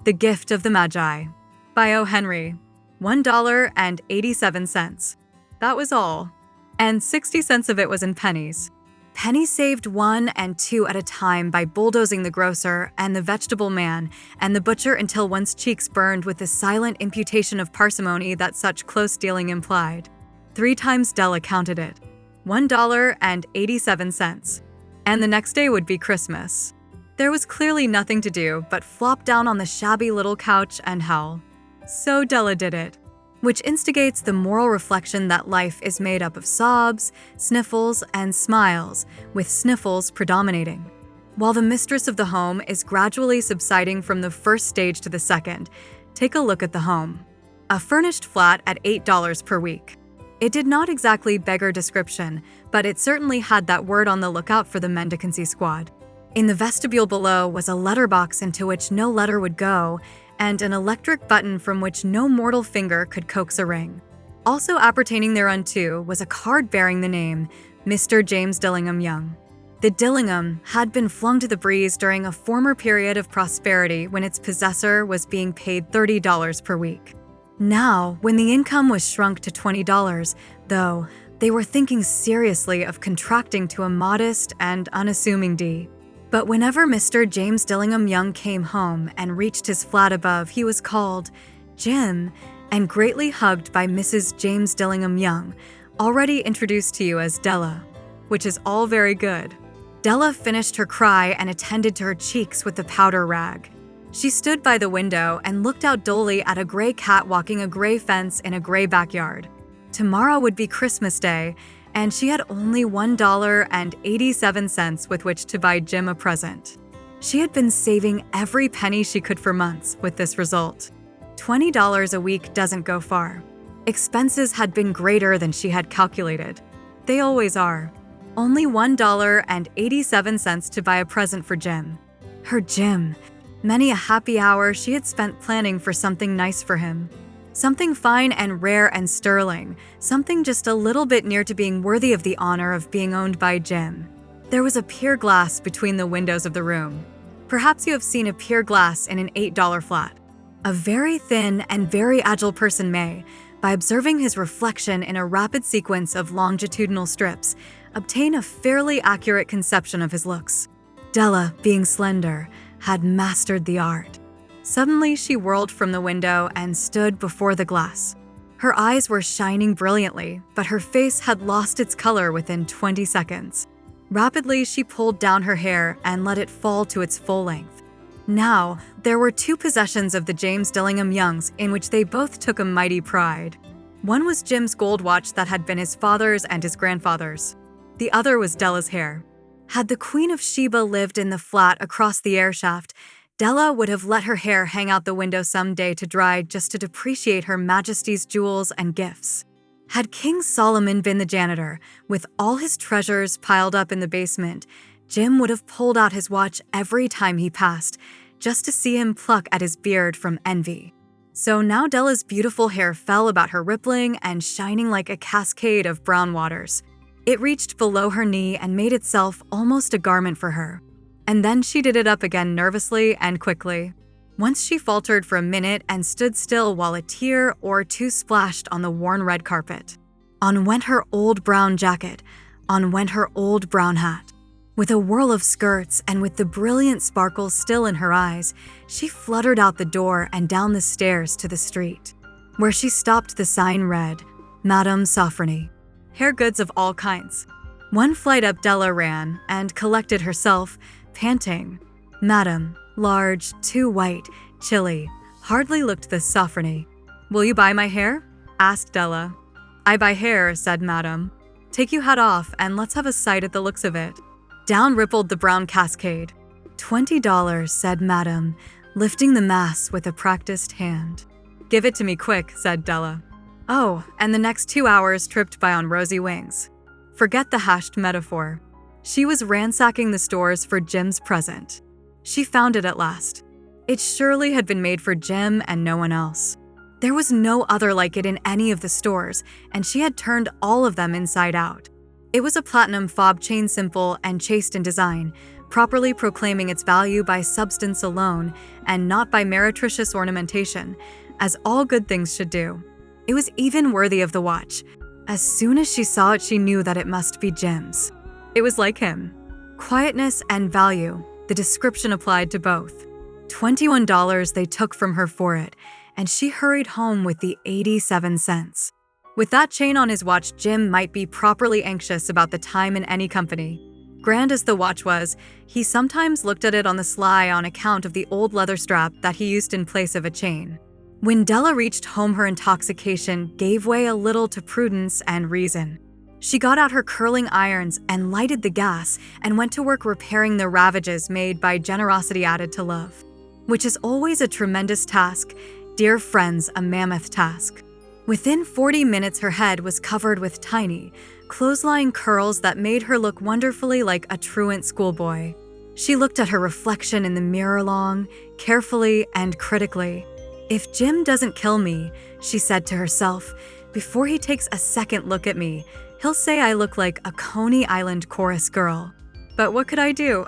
The Gift of the Magi by O. Henry. $1.87. That was all. And 60 cents of it was in pennies. Penny saved 1 and 2 at a time by bulldozing the grocer and the vegetable man and the butcher until one's cheeks burned with the silent imputation of parsimony that such close dealing implied. 3 times Della counted it. $1.87. And the next day would be Christmas. There was clearly nothing to do but flop down on the shabby little couch and howl. So Della did it, which instigates the moral reflection that life is made up of sobs, sniffles, and smiles, with sniffles predominating. While the mistress of the home is gradually subsiding from the first stage to the second, take a look at the home. A furnished flat at $8 per week. It did not exactly beggar description, but it certainly had that word on the lookout for the mendicancy squad. In the vestibule below was a letterbox into which no letter would go, and an electric button from which no mortal finger could coax a ring. Also appertaining thereunto was a card bearing the name Mr. James Dillingham Young. The Dillingham had been flung to the breeze during a former period of prosperity when its possessor was being paid $30 per week. Now, when the income was shrunk to $20, though, they were thinking seriously of contracting to a modest and unassuming D. But whenever Mr. James Dillingham Young came home and reached his flat above, he was called Jim and greatly hugged by Mrs. James Dillingham Young, already introduced to you as Della, which is all very good. Della finished her cry and attended to her cheeks with the powder rag. She stood by the window and looked out dully at a gray cat walking a gray fence in a gray backyard. Tomorrow would be Christmas Day, and she had only $1.87 with which to buy Jim a present. She had been saving every penny she could for months with this result. $20 a week doesn't go far. Expenses had been greater than she had calculated. They always are. Only $1.87 to buy a present for Jim. Her Jim. Many a happy hour she had spent planning for something nice for him. Something fine and rare and sterling, something just a little bit near to being worthy of the honor of being owned by Jim. There was a pier glass between the windows of the room. Perhaps you have seen a pier glass in an $8 flat. A very thin and very agile person may, by observing his reflection in a rapid sequence of longitudinal strips, obtain a fairly accurate conception of his looks. Della, being slender, had mastered the art. Suddenly, she whirled from the window and stood before the glass. Her eyes were shining brilliantly, but her face had lost its color within 20 seconds. Rapidly, she pulled down her hair and let it fall to its full length. Now, there were 2 possessions of the James Dillingham Youngs in which they both took a mighty pride. One was Jim's gold watch that had been his father's and his grandfather's. The other was Della's hair. Had the Queen of Sheba lived in the flat across the air shaft, Della would have let her hair hang out the window some day to dry just to depreciate Her Majesty's jewels and gifts. Had King Solomon been the janitor, with all his treasures piled up in the basement, Jim would have pulled out his watch every time he passed, just to see him pluck at his beard from envy. So now Della's beautiful hair fell about her rippling and shining like a cascade of brown waters. It reached below her knee and made itself almost a garment for her. And then she did it up again nervously and quickly. Once she faltered for a minute and stood still while a tear or 2 splashed on the worn red carpet. On went her old brown jacket, on went her old brown hat. With a whirl of skirts and with the brilliant sparkles still in her eyes, she fluttered out the door and down the stairs to the street, where she stopped the sign read, Madame Sofronie, hair goods of all kinds. 1 flight up Della ran and collected herself, panting. Madam, large, too white, chilly, hardly looked the Sofronie. Will you buy my hair? Asked Della. I buy hair, said Madam. Take you hat off and let's have a sight at the looks of it. Down rippled the brown cascade. $20, said Madam, lifting the mass with a practiced hand. Give it to me quick, said Della. Oh, and the next 2 hours tripped by on rosy wings. Forget the hashed metaphor. She was ransacking the stores for Jim's present. She found it at last. It surely had been made for Jim and no one else. There was no other like it in any of the stores, and she had turned all of them inside out. It was a platinum fob chain, simple and chaste in design, properly proclaiming its value by substance alone and not by meretricious ornamentation, as all good things should do. It was even worthy of the watch. As soon as she saw it, she knew that it must be Jim's. It was like him. Quietness and value, the description applied to both. $21 they took from her for it, and she hurried home with the 87 cents. With that chain on his watch, Jim might be properly anxious about the time in any company. Grand as the watch was, he sometimes looked at it on the sly on account of the old leather strap that he used in place of a chain. When Della reached home, her intoxication gave way a little to prudence and reason. She got out her curling irons and lighted the gas and went to work repairing the ravages made by generosity added to love, which is always a tremendous task, dear friends, a mammoth task. Within 40 minutes, her head was covered with tiny, clothesline curls that made her look wonderfully like a truant schoolboy. She looked at her reflection in the mirror long, carefully and critically. "If Jim doesn't kill me," she said to herself, "before he takes a second look at me, he'll say I look like a Coney Island chorus girl." But what could I do?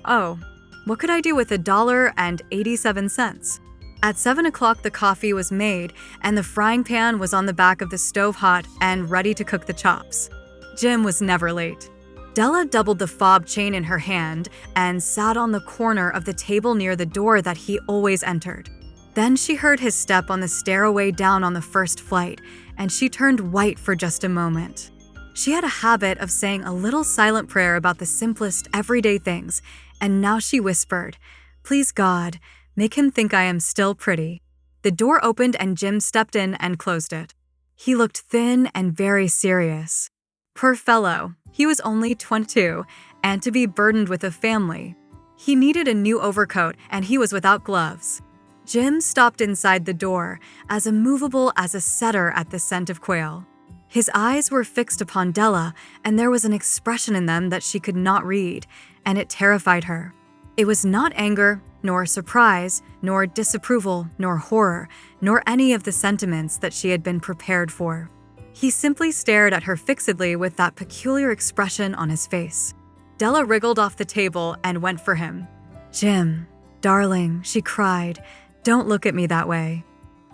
What could I do with $1.87? At 7 o'clock, the coffee was made, and the frying pan was on the back of the stove hot and ready to cook the chops. Jim was never late. Della doubled the fob chain in her hand and sat on the corner of the table near the door that he always entered. Then she heard his step on the stairway down on the first flight, and she turned white for just a moment. She had a habit of saying a little silent prayer about the simplest everyday things, and now she whispered, "Please God, make him think I am still pretty." The door opened and Jim stepped in and closed it. He looked thin and very serious. Poor fellow, he was only 22, and to be burdened with a family. He needed a new overcoat, and he was without gloves. Jim stopped inside the door, as immovable as a setter at the scent of quail. His eyes were fixed upon Della, and there was an expression in them that she could not read, and it terrified her. It was not anger, nor surprise, nor disapproval, nor horror, nor any of the sentiments that she had been prepared for. He simply stared at her fixedly with that peculiar expression on his face. Della wriggled off the table and went for him. "Jim, darling," she cried, "don't look at me that way.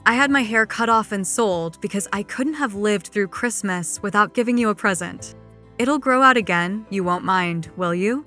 I had my hair cut off and sold because I couldn't have lived through Christmas without giving you a present. It'll grow out again, you won't mind, will you?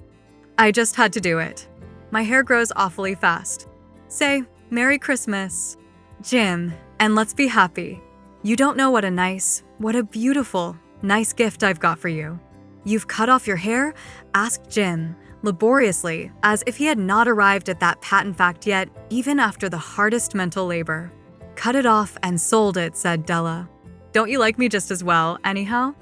I just had to do it. My hair grows awfully fast. Say, Merry Christmas, Jim, and let's be happy. You don't know what a beautiful, nice gift I've got for you. You've cut off your hair?" asked Jim, laboriously, as if he had not arrived at that patent fact yet, even after the hardest mental labor. "Cut it off and sold it," said Della. "Don't you like me just as well, anyhow?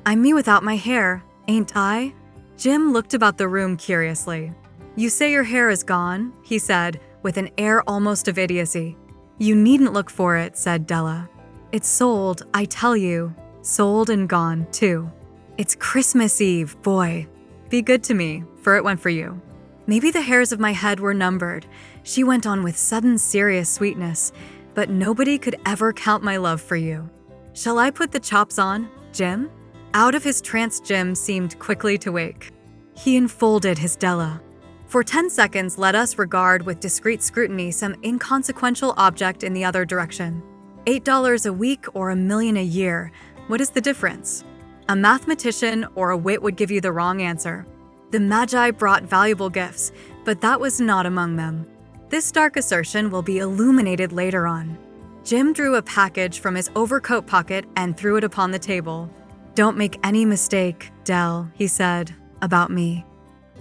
I'm me without my hair, ain't I?" Jim looked about the room curiously. "You say your hair is gone," he said, with an air almost of idiocy. "You needn't look for it," said Della. "It's sold, I tell you. Sold and gone, too. It's Christmas Eve, boy. Be good to me, for it went for you. Maybe the hairs of my head were numbered," she went on with sudden serious sweetness, "but nobody could ever count my love for you. Shall I put the chops on, Jim?" Out of his trance, Jim seemed quickly to wake. He enfolded his Della. For 10 seconds, let us regard with discreet scrutiny some inconsequential object in the other direction. $8 a week or $1 million a year, what is the difference? A mathematician or a wit would give you the wrong answer. The Magi brought valuable gifts, but that was not among them. This dark assertion will be illuminated later on. Jim drew a package from his overcoat pocket and threw it upon the table. "Don't make any mistake, Dell," he said, "about me.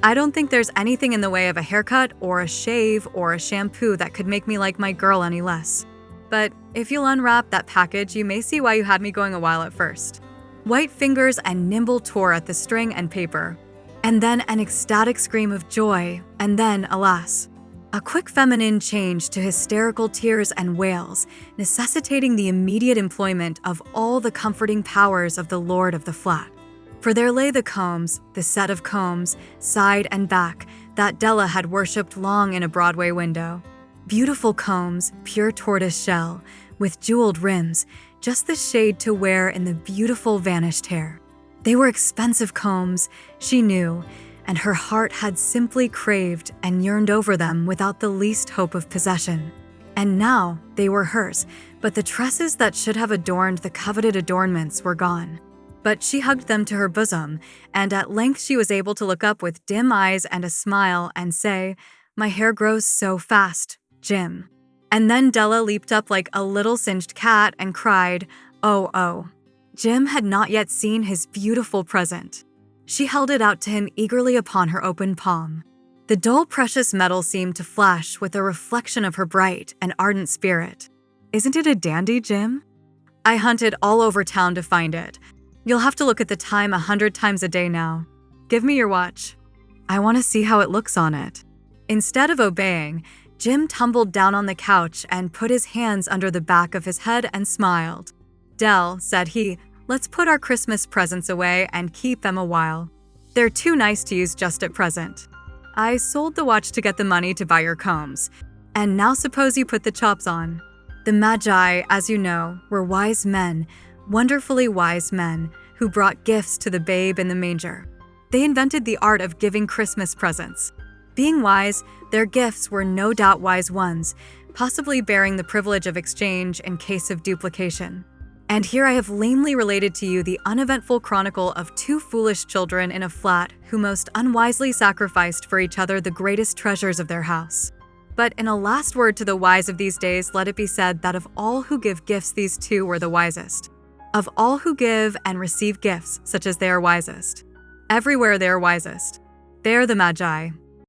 I don't think there's anything in the way of a haircut or a shave or a shampoo that could make me like my girl any less. But if you'll unwrap that package, you may see why you had me going a while at first." White fingers and nimble tore at the string and paper. And then an ecstatic scream of joy, and then, alas, a quick feminine change to hysterical tears and wails, necessitating the immediate employment of all the comforting powers of the lord of the flat. For there lay the combs, the set of combs, side and back, that Della had worshipped long in a Broadway window. Beautiful combs, pure tortoise shell, with jeweled rims, just the shade to wear in the beautiful vanished hair. They were expensive combs, she knew, and her heart had simply craved and yearned over them without the least hope of possession. And now they were hers, but the tresses that should have adorned the coveted adornments were gone. But she hugged them to her bosom, and at length she was able to look up with dim eyes and a smile and say, "My hair grows so fast, Jim." And then Della leaped up like a little singed cat and cried, "Oh, oh." Jim had not yet seen his beautiful present. She held it out to him eagerly upon her open palm. The dull precious metal seemed to flash with a reflection of her bright and ardent spirit. "Isn't it a dandy, Jim?" "I hunted all over town to find it. You'll have to look at the time 100 times a day now. Give me your watch. I want to see how it looks on it." Instead of obeying, Jim tumbled down on the couch and put his hands under the back of his head and smiled. "Dell," said he, "let's put our Christmas presents away and keep them a while. They're too nice to use just at present. I sold the watch to get the money to buy your combs. And now suppose you put the chops on." The Magi, as you know, were wise men, wonderfully wise men, who brought gifts to the babe in the manger. They invented the art of giving Christmas presents. Being wise, their gifts were no doubt wise ones, possibly bearing the privilege of exchange in case of duplication. And here I have lamely related to you the uneventful chronicle of two foolish children in a flat who most unwisely sacrificed for each other the greatest treasures of their house. But in a last word to the wise of these days, let it be said that of all who give gifts, these two were the wisest. Of all who give and receive gifts, such as they are wisest. Everywhere they are wisest. They are the Magi.